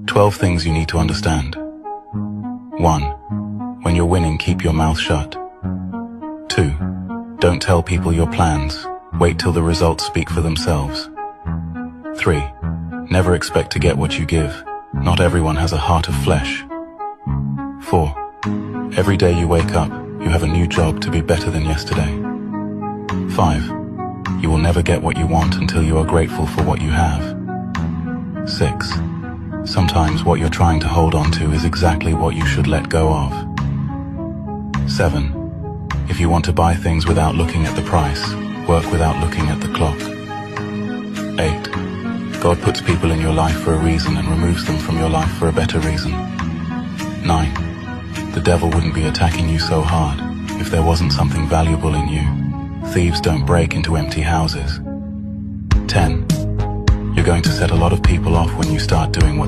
12 things you need to understand. 1. When you're winning, keep your mouth shut. 2. Don't tell people your plans. Wait till the results speak for themselves. 3. Never expect to get what you give. Not everyone has a heart of flesh. 4. Every day you wake up, you have a new job to be better than yesterday. 5. You will never get what you want until you are grateful for what you have. 6. Sometimes what you're trying to hold on to is exactly what you should let go of. 7. If you want to buy things without looking at the price, work without looking at the clock. 8. God puts people in your life for a reason and removes them from your life for a better reason. 9. The devil wouldn't be attacking you so hard if there wasn't something valuable in you. Thieves don't break into empty houses. 10. You're going to set a lot of people off when you start doing what's